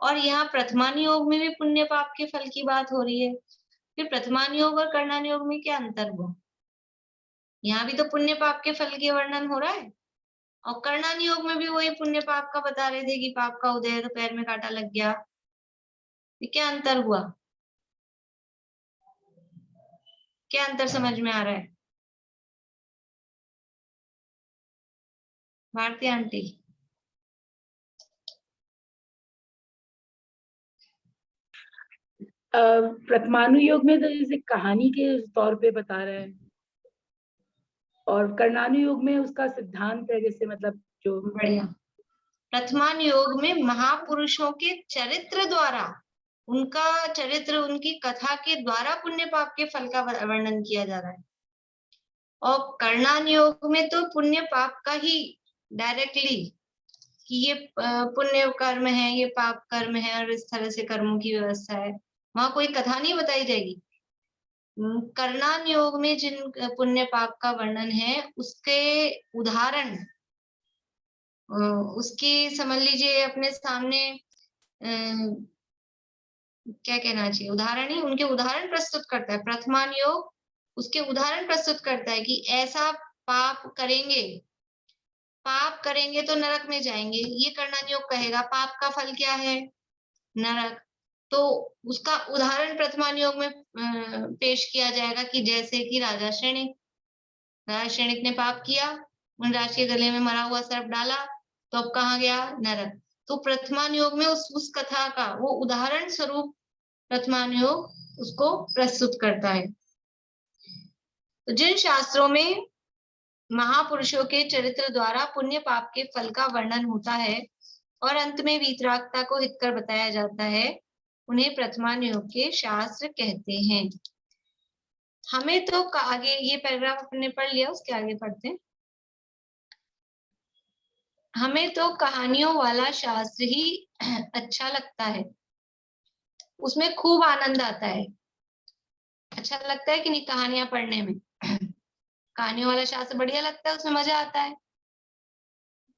और यहाँ प्रथमान योग में भी पुण्य पाप के फल की बात हो रही है। फिर प्रथमान योग और कर्णान योग में क्या अंतर हुआ, यहाँ भी तो पुण्य पाप के फल के वर्णन हो रहा है, और कर्णान योग में भी वही पुण्य पाप का बता रहे थे कि पाप का उदय है तो पैर में कांटा लग गया। ये क्या अंतर हुआ, क्या अंतर समझ में आ रहा है भारती आंटी। प्रथमानुयोग में तो जैसे कहानी के तौर पे बता रहे हैं, और कर्णानुयोग में उसका सिद्धांत है, जैसे मतलब जो बढ़िया। प्रथमान योग में महापुरुषों के चरित्र द्वारा, उनका चरित्र, उनकी कथा के द्वारा पुण्य पाप के फल का वर्णन किया जा रहा है। और कर्णान योग में तो पुण्य पाप का ही डायरेक्टली, कि ये पुण्य कर्म है, ये पाप कर्म है, और इस तरह से कर्मों की व्यवस्था है। वहां कोई कथा नहीं बताई जाएगी। कर्णान योग में जिन पुण्य पाप का वर्णन है, उसके उदाहरण, उसके समझ लीजिए अपने सामने क्या कहना चाहिए, उदाहरण ही, उनके उदाहरण प्रस्तुत करता है। प्रथमान योग उसके उदाहरण प्रस्तुत करता है कि ऐसा पाप करेंगे तो नरक में जाएंगे, ये कर्णान योग कहेगा। पाप का फल क्या है? नरक। तो उसका उदाहरण प्रथमान योग में पेश किया जाएगा, कि जैसे कि राजा श्रेणिक ने पाप किया, उन राज के गले में मरा हुआ सर्प डाला, तो अब कहाँ गया? नरक। तो प्रथमान योग में उस कथा का वो उदाहरण स्वरूप प्रथमान योग उसको प्रस्तुत करता है। तो जिन शास्त्रों में महापुरुषों के चरित्र द्वारा पुण्य पाप के फल का वर्णन होता है और अंत में वीतरागता को हितकर बताया जाता है, उन्हें प्रथमान योग के शास्त्र कहते हैं। हमें तो आगे ये पैराग्राफ अपने पढ़ लिया, उसके आगे पढ़ते हैं। हमें तो कहानियों वाला शास्त्र ही अच्छा लगता है, उसमें खूब आनंद आता है। अच्छा लगता है कि नहीं कहानियां पढ़ने में? कहानियों वाला शास्त्र बढ़िया लगता है, उसमें मजा आता है।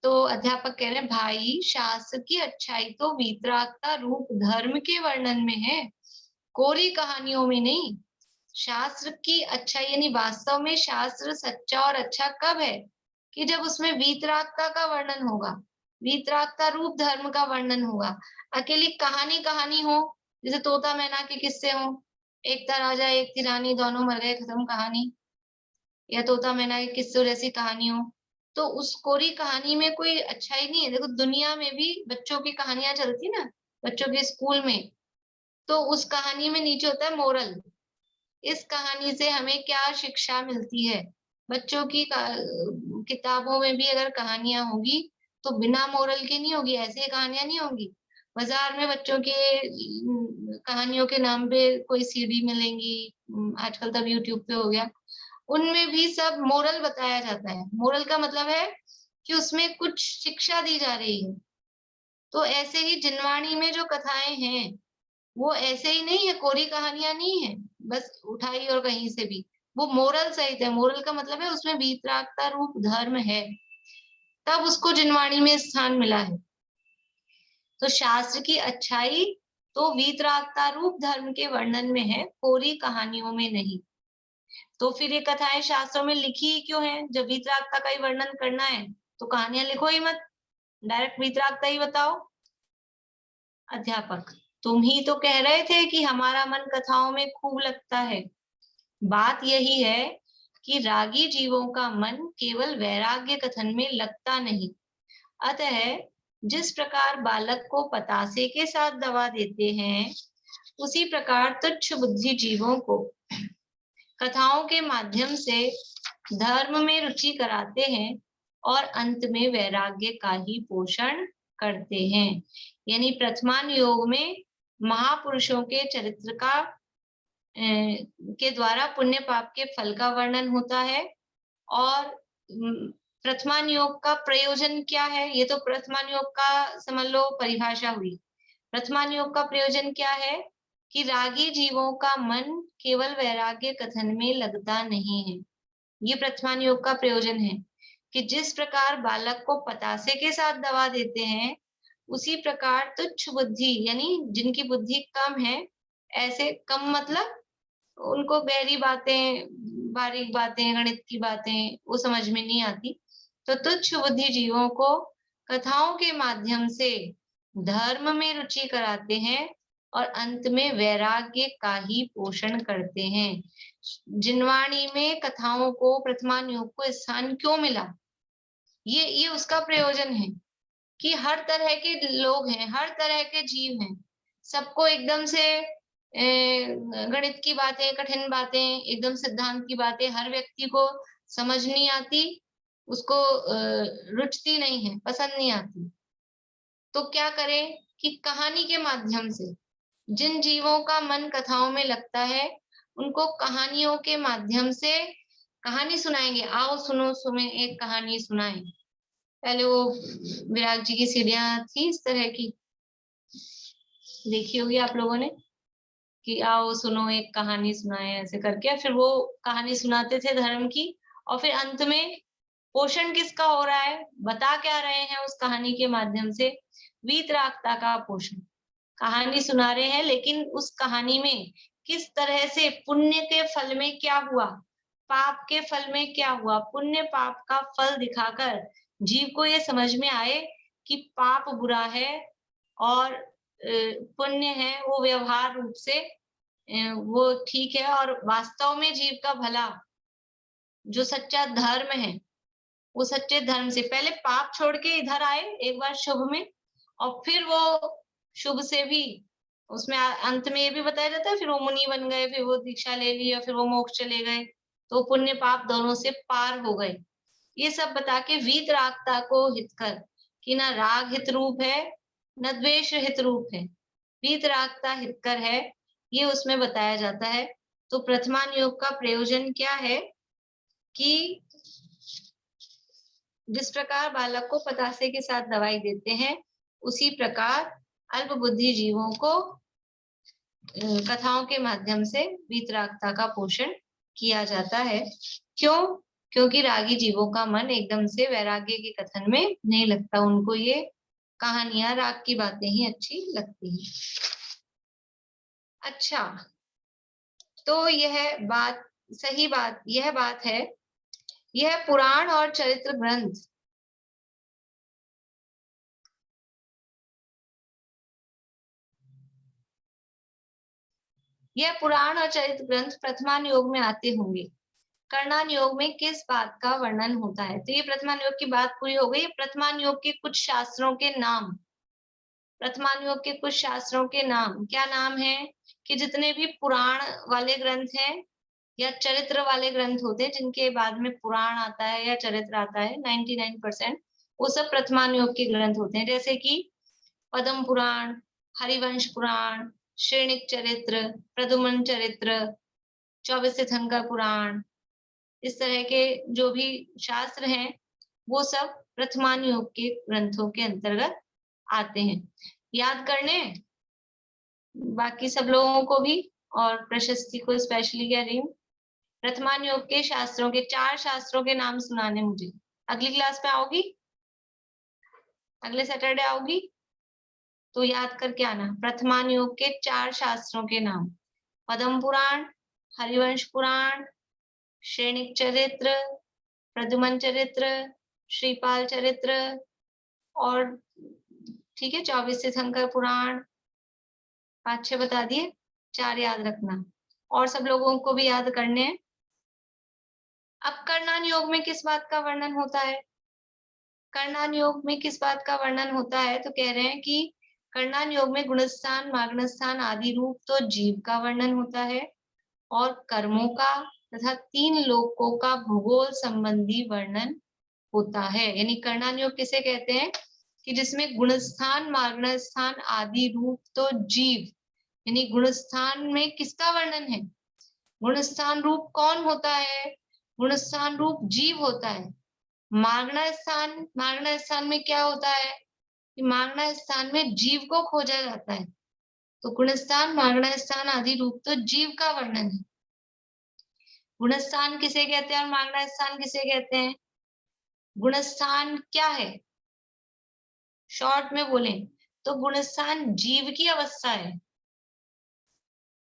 तो अध्यापक कह रहे हैं, भाई शास्त्र की अच्छाई तो वीतरागता रूप धर्म के वर्णन में है, कोरी कहानियों में नहीं। शास्त्र की अच्छाई यानी वास्तव में शास्त्र सच्चा और अच्छा कब है? कि जब उसमें वीतरागता का वर्णन होगा, वीतरागता रूप धर्म का वर्णन होगा। अकेली कहानी हो, जैसे तोता मैना के किस्से हो, एक था राजा एक थी रानी, दोनों मर गए, खत्म कहानी, या तोता मैना के किस्सों जैसी कहानी हो, तो उस कोरी कहानी में कोई अच्छाई नहीं है। देखो दुनिया में भी बच्चों की कहानियां चलती ना, बच्चों के स्कूल में, तो उस कहानी में नीचे होता है मोरल, इस कहानी से हमें क्या शिक्षा मिलती है। बच्चों की किताबों में भी अगर कहानियां होगी तो बिना मोरल के नहीं होगी, ऐसी कहानियां नहीं होगी। बाजार में बच्चों के कहानियों के नाम पे कोई सीडी मिलेंगी, आजकल तब यूट्यूब पे हो गया, उनमें भी सब मोरल बताया जाता है। मोरल का मतलब है कि उसमें कुछ शिक्षा दी जा रही है। तो ऐसे ही जिनवाणी में जो कथाएं हैं वो ऐसे ही नहीं है, कोरी कहानियां नहीं है बस उठाई और कहीं से भी, वो मोरल सहित है। मोरल का मतलब है उसमें वीतरागता रूप धर्म है, तब उसको जिनवाणी में स्थान मिला है। तो शास्त्र की अच्छाई तो वीतरागता रूप धर्म के वर्णन में है, कोरी कहानियों में नहीं। तो फिर ये कथाएं शास्त्रों में लिखी ही क्यों है? जब वीतरागता का ही वर्णन करना है तो कहानियां लिखो ही मत, डायरेक्ट वीतरागता ही बताओ। अध्यापक, तुम ही तो कह रहे थे कि हमारा मन कथाओं में खूब लगता है। बात यही है कि रागी जीवों का मन केवल वैराग्य कथन में लगता नहीं। अतः जिस प्रकार बालक को पतासे के साथ दवा देते हैं, उसी प्रकार तुच्छ बुद्धि जीवों को कथाओं के माध्यम से धर्म में रुचि कराते हैं और अंत में वैराग्य का ही पोषण करते हैं। यानी प्रथमान योग में महापुरुषों के चरित्र का के द्वारा पुण्य पाप के फल का वर्णन होता है। और प्रथमान योग का प्रयोजन क्या है? ये तो प्रथमान योग का समझ लो परिभाषा हुई। प्रथमान योग का प्रयोजन क्या है? कि रागी जीवों का मन केवल वैराग्य कथन में लगता नहीं है। ये प्रथमान योग का प्रयोजन है कि जिस प्रकार बालक को पतासे के साथ दवा देते हैं, उसी प्रकार तुच्छ बुद्धि यानी जिनकी बुद्धि कम है, ऐसे कम मतलब उनको गहरी बातें, बारीक बातें, गणित की बातें वो समझ में नहीं आती, तो तुच्छ बुद्धि जीवों को कथाओं के माध्यम से धर्म में रुचि कराते हैं और अंत में वैराग्य का ही पोषण करते हैं। जिनवाणी में कथाओं को प्रथमान योग को स्थान क्यों मिला? ये उसका प्रयोजन है कि हर तरह के लोग हैं, हर तरह के जीव हैं, सबको एकदम से गणित की बातें, कठिन बातें, एकदम सिद्धांत की बातें हर व्यक्ति को समझ नहीं आती, उसको रुचती नहीं है, पसंद नहीं आती। तो क्या करें कि कहानी के माध्यम से जिन जीवों का मन कथाओं में लगता है, उनको कहानियों के माध्यम से कहानी सुनाएंगे। आओ सुनो सुमे एक कहानी सुनाएं। पहले वो विराग जी की सीढ़ियां थी इस तरह की, देखी होगी आप लोगों ने, कि आओ सुनो एक कहानी सुनाए ऐसे करके, फिर वो कहानी सुनाते थे धर्म की, और फिर अंत में पोषण किसका हो रहा है, बता क्या रहे हैं उस कहानी के माध्यम से, वीतरागता का पोषण। कहानी सुना रहे हैं, लेकिन उस कहानी में किस तरह से पुण्य के फल में क्या हुआ, पाप के फल में क्या हुआ, पुण्य पाप का फल दिखाकर जीव को ये समझ में आए कि पाप बुरा है और पुण्य है वो व्यवहार रूप से वो ठीक है, और वास्तव में जीव का भला जो सच्चा धर्म है, वो सच्चे धर्म से पहले पाप छोड़ के इधर आए एक बार शुभ में, और फिर वो शुभ से भी उसमें अंत में ये भी बताया जाता है, फिर वो मुनि बन गए, फिर वो दीक्षा ले ली और फिर वो मोक्ष चले गए, तो पुण्य पाप दोनों से पार हो गए। ये सब बता के वीतरागता को हित कर, कि ना राग हित रूप है न द्वेष हित रूप है, वीतरागता हितकर है, ये उसमें बताया जाता है। तो प्रथमान योग का प्रयोजन क्या है कि जिस प्रकार बालक को पतासे के साथ दवाई देते हैं, उसी प्रकार अल्प बुद्धि जीवों को कथाओं के माध्यम से वीतरागता का पोषण किया जाता है। क्यों? क्योंकि रागी जीवों का मन एकदम से वैराग्य के कथन में नहीं लगता, उनको ये कहानियां, राग की बातें ही अच्छी लगती है। अच्छा, तो यह बात सही बात, यह बात है, यह पुराण और चरित्र ग्रंथ यह पुराण और चरित्र ग्रंथ प्रथमान योग में आते होंगे। कर्णान योग में किस बात का वर्णन होता है? तो ये प्रथमान योग की बात पूरी हो गई। प्रथमान योग के कुछ शास्त्रों के नाम, प्रथमान योग के कुछ शास्त्रों के नाम क्या नाम है कि जितने भी पुराण वाले ग्रंथ हैं या चरित्र वाले ग्रंथ होते हैं, जिनके बाद में पुराण आता है या चरित्र आता है, 99% वो सब प्रथमान योग के ग्रंथ होते हैं। जैसे कि पद्म पुराण, हरिवंश पुराण, श्रेणिक चरित्र, प्रद्युम्न चरित्र, 24 तीर्थंकर पुराण, इस तरह के जो भी शास्त्र हैं वो सब प्रथमान योग के ग्रंथों के अंतर्गत आते हैं। याद करने बाकी सब लोगों को भी, और प्रशस्ति को स्पेशली कह रही हूँ। प्रथमान योग के शास्त्रों के 4 शास्त्रों के नाम सुनाने मुझे। अगली क्लास में आओगी, अगले सैटरडे आओगी तो याद करके आना। प्रथमान योग के 4 शास्त्रों के नाम, पद्म पुराण, हरिवंश पुराण, श्रेणिक चरित्र, प्रद्युम्न चरित्र, श्रीपाल चरित्र, और ठीक है 24 तीर्थंकर पुराण, 5-6 बता दिए, 4 याद रखना, और सब लोगों को भी याद करने हैं। अब कर्णान योग में किस बात का वर्णन होता है? कर्णान योग में किस बात का वर्णन होता है? तो कह रहे हैं कि कर्णान योग में गुणस्थान, मागणस्थान आदि रूप तो जीव का वर्णन होता है, और कर्मों का तथा 3 लोकों का भूगोल संबंधी वर्णन होता है। यानी कर्णान योग किसे कहते हैं कि जिसमें गुणस्थान, मागणस्थान आदि रूप तो जीव, यानी गुणस्थान में किसका वर्णन है? गुणस्थान रूप कौन होता है? गुणस्थान रूप जीव होता है। मागणस्थान, मागणस्थान में क्या होता है कि मागणस्थान में जीव को खोजा जाता है। तो गुणस्थान, मागणस्थान आदि रूप तो जीव का वर्णन है। गुणस्थान किसे कहते हैं और मागणस्थान किसे कहते हैं? गुणस्थान क्या है, शॉर्ट में बोले तो गुणस्थान जीव की अवस्था है।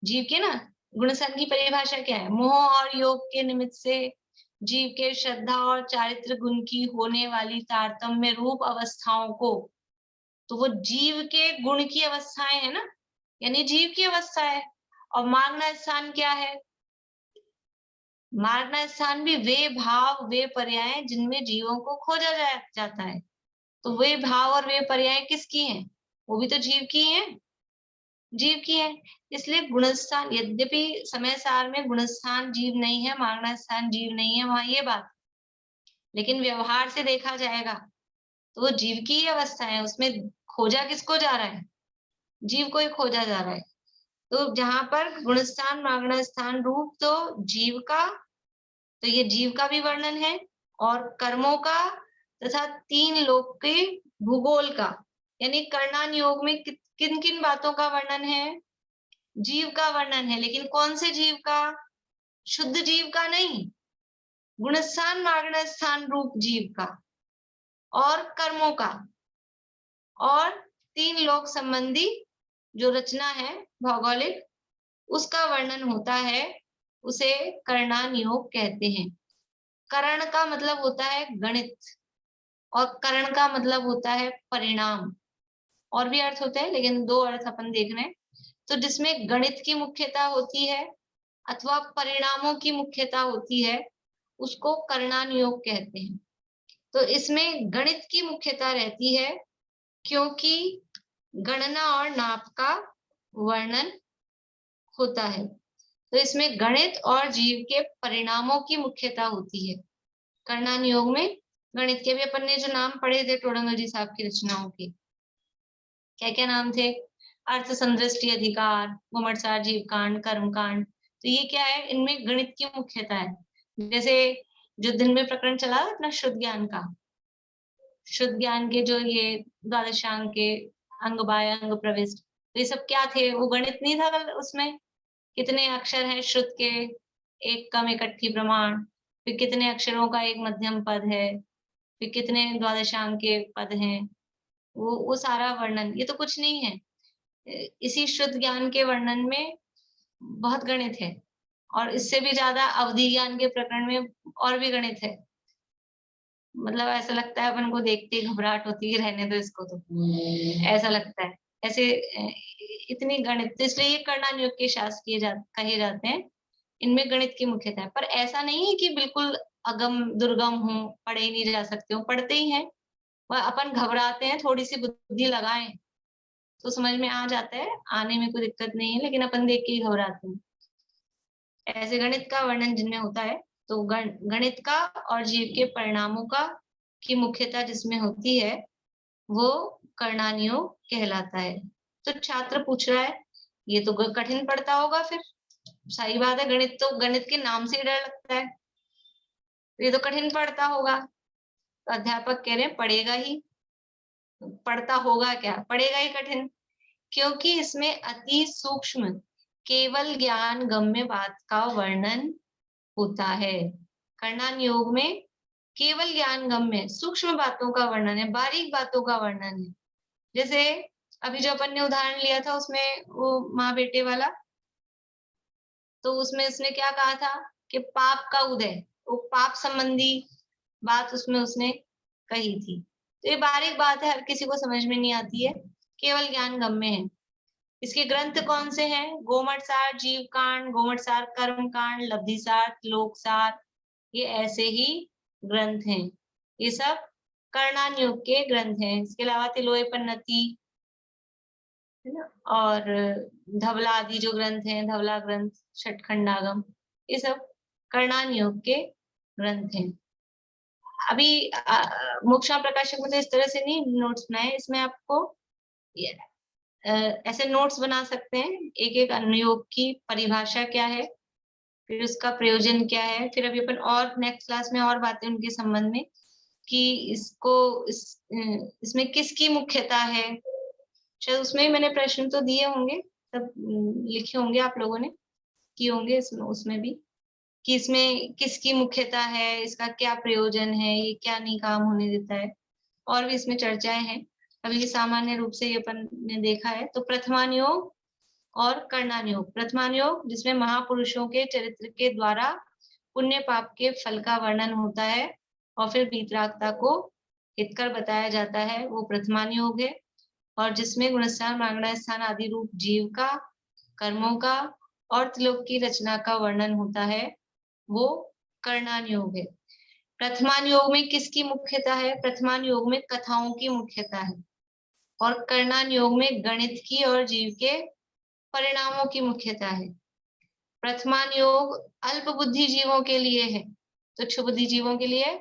जीव के ना गुणस्थान की परिभाषा क्या है? मोह और योग के निमित्त से जीव के श्रद्धा और चारित्र गुण की होने वाली तारतम्य रूप अवस्थाओं को, तो वो जीव के गुण की अवस्थाएं है ना, यानी जीव की अवस्था है। और मागना स्थान क्या है? मागना स्थान भी वे भाव, वे पर्याय जिनमें जीवों को खोजा जाता है। तो वे भाव और वे पर्याय किसकी हैं? वो भी तो जीव की हैं। जीव की है। इसलिए गुणस्थान, यद्यपि समय सार में गुणस्थान जीव नहीं है, मागना स्थान जीव नहीं है, वहां ये बात, लेकिन व्यवहार से देखा जाएगा तो वो जीव की ही अवस्था है, उसमें खोजा किसको जा रहा है, जीव को ही खोजा जा रहा है। तो जहां पर गुणस्थान मागना स्थान रूप तो जीव का, तो ये जीव का भी वर्णन है और कर्मों का तथा तीन लोक के भूगोल का, यानी कर्णान योग में किन किन बातों का वर्णन है, जीव का वर्णन है, लेकिन कौन से जीव का, शुद्ध जीव का नहीं, गुणस्थान मागण स्थान रूप जीव का और कर्मों का, और तीन लोक संबंधी जो रचना है भौगोलिक, उसका वर्णन होता है, उसे कर्णान योग कहते हैं। करण का मतलब होता है गणित और करण का मतलब होता है परिणाम, और भी अर्थ होते हैं लेकिन दो अर्थ अपन देख रहे हैं। तो जिसमें गणित की मुख्यता होती है अथवा परिणामों की मुख्यता होती है, उसको कर्णान योग कहते हैं। तो इसमें गणित की मुख्यता रहती है क्योंकि गणना और नाप का वर्णन होता है, तो इसमें गणित और जीव के परिणामों की मुख्यता होती है। कर्णान योग में गणित के भी अपन ने जो नाम पढ़े थे टोडरमल जी साहब की रचनाओं के, क्या क्या नाम थे, अर्थ संदृष्टि अधिकार, घुमटसार जीव कांड, कर्म कांड। तो ये क्या है, इनमें गणित की मुख्यता है। जैसे जो दिन में प्रकरण चला अपना शुद्ध ज्ञान का, शुद्ध ज्ञान के जो ये द्वादशांग के अंग बाह्य अंग प्रविष्ट, तो ये सब क्या थे, वो गणित नहीं था उसमें, कितने अक्षर हैं शुद्ध के, एक कम इकट्ठी प्रमाण, फिर कितने अक्षरों का एक मध्यम पद है, फिर कितने द्वादशांग के पद हैं, वो सारा वर्णन, ये तो कुछ नहीं है। इसी शुद्ध ज्ञान के वर्णन में बहुत गणित है, और इससे भी ज्यादा अवधि ज्ञान के प्रकरण में और भी गणित है। मतलब ऐसा लगता है अपन को देखते ही घबराहट होती है, रहने दो इसको, तो ऐसा लगता है ऐसे इतनी गणित, तो इसलिए ये कर्णान योग के शास्त्र कहे जाते हैं। इनमें गणित की मुख्यता है, पर ऐसा नहीं है कि बिल्कुल अगम दुर्गम हो, पढ़े ही नहीं जा सकते हो, पढ़ते ही हैं। वह अपन घबराते हैं, थोड़ी सी बुद्धि लगाएं तो समझ में आ जाता है, आने में कोई दिक्कत नहीं है, लेकिन अपन देख के ही घबराते हैं। ऐसे गणित का वर्णन जिनमें होता है, तो गणित का और जीव के परिणामों का की मुख्यता जिसमें होती है, वो कर्णान योग कहलाता है। तो छात्र पूछ रहा है ये तो कठिन पड़ता होगा, फिर सही बात है, गणित तो गणित के नाम से ही डर लगता है, ये तो कठिन पड़ता होगा। तो अध्यापक कह रहे हैं पढ़ेगा ही, पढ़ता होगा क्या, पढ़ेगा ही कठिन, क्योंकि इसमें अति सूक्ष्म केवल ज्ञान गम्य बात का वर्णन होता है। कर्णान योग में केवल ज्ञान गम्य सूक्ष्म बातों का वर्णन है, बारीक बातों का वर्णन है। जैसे अभी जो अपन ने उदाहरण लिया था उसमें वो माँ बेटे वाला, तो उसमें उसने क्या कहा था कि पाप का उदय, वो पाप संबंधी बात उसमें उसने कही थी। तो ये बारीक बात है, हर किसी को समझ में नहीं आती है, केवल ज्ञान गम्य है। इसके ग्रंथ कौन से हैं, गोमटसार जीव कांड, गोमटसार कर्म कांड, लब्धिसार, लोकसार, ये ऐसे ही ग्रंथ हैं। ये सब कर्णान योग के ग्रंथ हैं। इसके अलावा तिलोय पन्नति है ना, और धवला आदि जो ग्रंथ हैं, धवला ग्रंथ, षटखंडागम, ये सब कर्णान योग के ग्रंथ हैं। अभी मोक्षा प्रकाशक में तो इस तरह से नहीं नोट्स बनाए, इसमें आपको ऐसे नोट्स बना सकते हैं, एक एक अनुयोग की परिभाषा क्या है, फिर उसका प्रयोजन क्या है, फिर अभी अपन और नेक्स्ट क्लास में और बातें उनके संबंध में कि इसमें किसकी मुख्यता है, शायद उसमें मैंने प्रश्न तो दिए होंगे, सब लिखे होंगे आप लोगों ने किए होंगे उसमें भी, कि इसमें किसकी मुख्यता है, इसका क्या प्रयोजन है, ये क्या नहीं काम होने देता है, और भी इसमें चर्चाएं हैं। अभी सामान्य रूप से ये अपन ने देखा है। तो प्रथमान योग और कर्णान योग, प्रथमान योग जिसमें महापुरुषों के चरित्र के द्वारा पुण्य पाप के फल का वर्णन होता है और फिर वीतरागता को हितकर बताया जाता है, वो प्रथमान योग है। और जिसमें गुणस्थान मागना स्थान आदि रूप जीव का, कर्मों का और त्रिलोक की रचना का वर्णन होता है, वो कर्णान योग है। प्रथमान योग में किसकी मुख्यता है, प्रथमान योग में कथाओं की मुख्यता है, और कर्णान योग में गणित की और जीव के परिणामों की मुख्यता है। प्रथमान योग अल्प बुद्धि जीवों के लिए है, तुच्छ बुद्धि जीवों के लिए,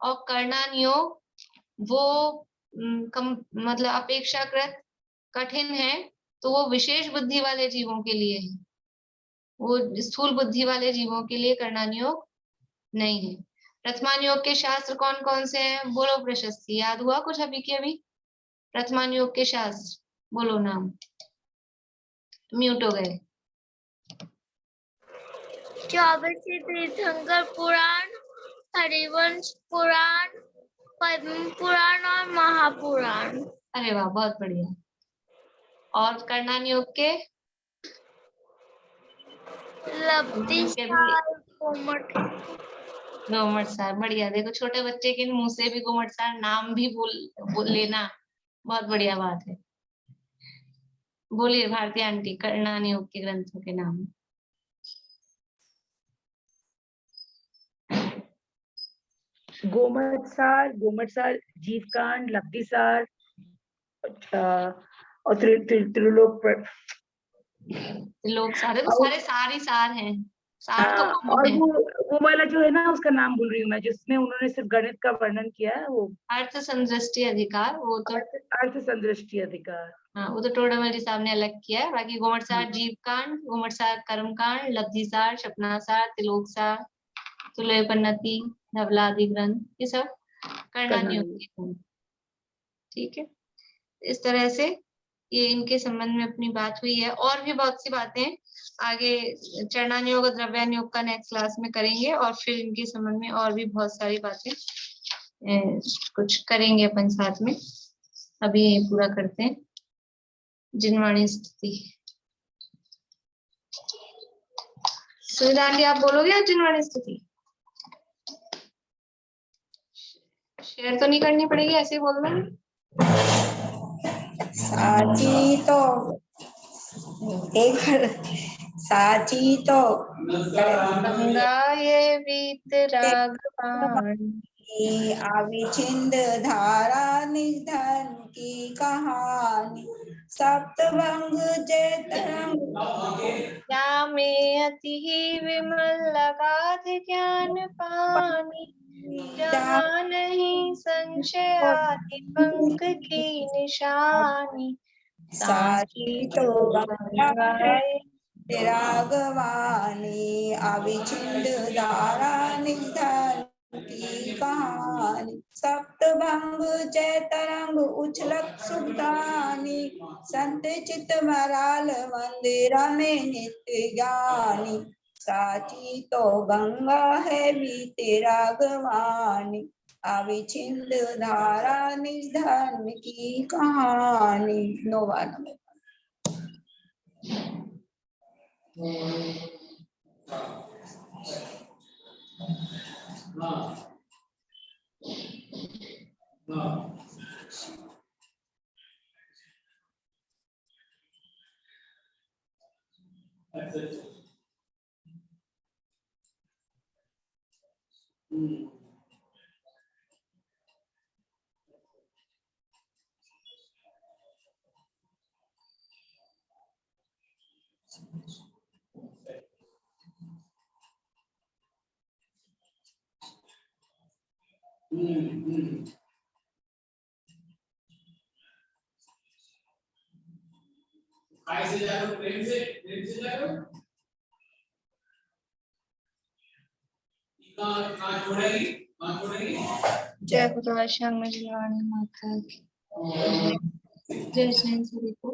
और कर्णान योग वो मतलब अपेक्षाकृत कठिन है, तो वो विशेष बुद्धि वाले जीवों के लिए है, वो स्थूल बुद्धि वाले जीवों के लिए कर्णान योग नहीं है। प्रथमान योग के शास्त्र कौन कौन से हैं? बोलो प्रशस्ति, याद हुआ कुछ अभी के अभी? प्रथमान योग के शास्त्र बोलो, नाम म्यूट हो गए। 24 तीर्थंकर पुराण, हरिवंश पुराण, पद्म पुराण और महापुराण। अरे वाह, बहुत बढ़िया। और कर्णान योग के गोमट सार, बढ़िया। देखो छोटे बच्चे के मुंह से भी गोमट सार नाम भी बोल लेना, बहुत बढ़िया बात है। बोलिए भारती आंटी, कर्णान योग के ग्रंथों के नाम। गोमट सार, जीवकांड, लब्धिसार, और त्रिलोक लोग सारे तो सारे सार ही सार हैं, सार तो और है। वो वाला जो है ना, उसका नाम भूल रही हूँ मैं, जिसमें उन्होंने सिर्फ गणित का वर्णन किया है, वो अर्थ संदृष्टि अधिकार, वो तो अर्थ संदृष्टि अधिकार। हाँ, वो तो टोडामल साहब ने अलग किया है। बाकी गोमटसार जीवकांड, गोमटसार कर्मकांड, लब्धिसार, स्वप्नासार, तिलोकसार, तुल्यपन्नति, धवलादि ग्रंथ, ये सब कर्णान योग के ग्रंथ। ठीक है, इस तरह से ये इनके संबंध में अपनी बात हुई है। और भी बहुत सी बातें आगे चरणान योग और द्रव्यान योग का नेक्स्ट क्लास में करेंगे, और फिर इनके संबंध में और भी बहुत सारी बातें कुछ करेंगे अपन साथ में। अभी ये पूरा करते हैं जिनवाणी स्तुति। सुविधा आंटी, आप बोलोगे आज जिनवाणी स्तुति? शेयर तो नहीं करनी पड़ेगी, ऐसे ही बोल दो। साची तो साची तो गंगा ये वीत रागवान, अविछिन्न धारा निधन की कहानी, सप्तभंग चैतरंग क्या में अति ही विमल अगाध ज्ञान पानी, जहाँ नहीं संशय आदि पंख की निशानी, साची तो गंगा रागवानी, अविछिन्न धारा निधन की कहानी, सप्तभंग चैतरंग उछलत सुखदानी, संत चित मराल मंदिर में नित्य ज्ञानी, साची तो गंगा है बीते रागवानी, अविछिन्न धारा निधन की कहानी। नोवान जय खुदा श्याम जिनवाणी माता की जय। जय सभी को।